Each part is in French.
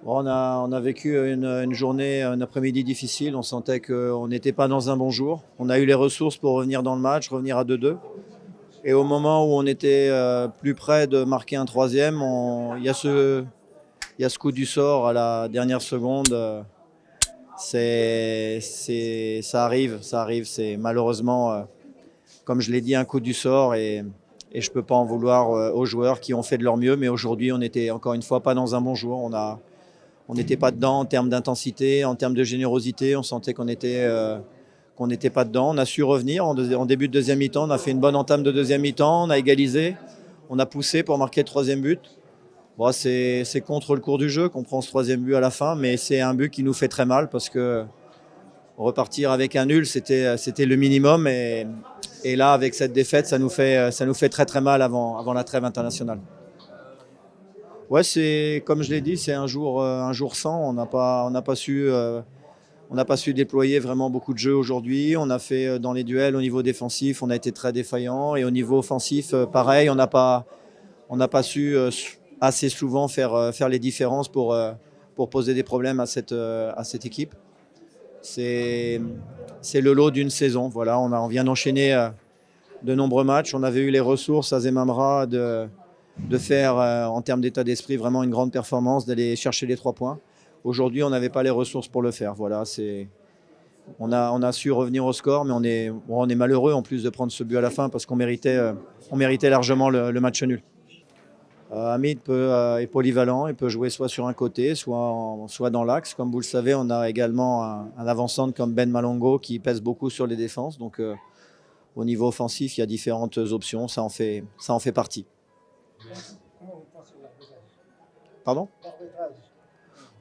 Bon, on a vécu une journée, un après-midi difficile. On sentait qu'on n'était pas dans un bon jour. On a eu les ressources pour revenir dans le match, revenir à 2-2. Et au moment où on était plus près de marquer un troisième, il y a ce coup du sort à la dernière seconde. Ça arrive, ça arrive. C'est malheureusement, comme je l'ai dit, un coup du sort et je ne peux pas en vouloir aux joueurs qui ont fait de leur mieux. Mais aujourd'hui, on n'était encore une fois pas dans un bon jour. On n'était pas dedans en termes d'intensité, en termes de générosité. On sentait qu'on n'était pas dedans. On a su revenir en début de deuxième mi-temps. On a fait une bonne entame de deuxième mi-temps. On a égalisé. On a poussé pour marquer le troisième but. Bon, c'est contre le cours du jeu qu'on prend ce troisième but à la fin, mais c'est un but qui nous fait très mal parce que repartir avec un nul, c'était le minimum. Et là, avec cette défaite, ça nous fait très très mal avant la trêve internationale. Ouais, c'est comme je l'ai dit, c'est un jour sans. On n'a pas su déployer vraiment beaucoup de jeux aujourd'hui. On a fait dans les duels au niveau défensif, on a été très défaillant et au niveau offensif, pareil, on n'a pas su assez souvent faire les différences pour poser des problèmes à cette équipe. C'est le lot d'une saison. Voilà, on vient d'enchaîner de nombreux matchs. On avait eu les ressources à Zemamra de faire, en termes d'état d'esprit, vraiment une grande performance, d'aller chercher les 3 points. Aujourd'hui, on n'avait pas les ressources pour le faire. Voilà, on a su revenir au score, mais on est malheureux en plus de prendre ce but à la fin parce on méritait largement le match nul. Hamid est polyvalent, il peut jouer soit sur un côté, soit dans l'axe. Comme vous le savez, on a également un avant-centre comme Ben Malongo qui pèse beaucoup sur les défenses. Donc au niveau offensif, il y a différentes options, ça en fait partie. Pardon?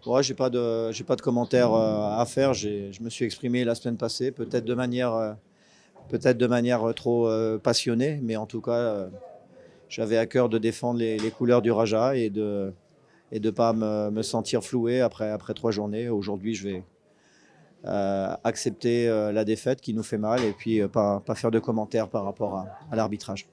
Ouais, j'ai pas de commentaires à faire. Je me suis exprimé la semaine passée, peut-être de manière trop passionnée, mais en tout cas, j'avais à cœur de défendre les couleurs du Raja et de pas me sentir floué après 3 journées. Aujourd'hui, je vais accepter la défaite qui nous fait mal et puis pas faire de commentaires par rapport à l'arbitrage.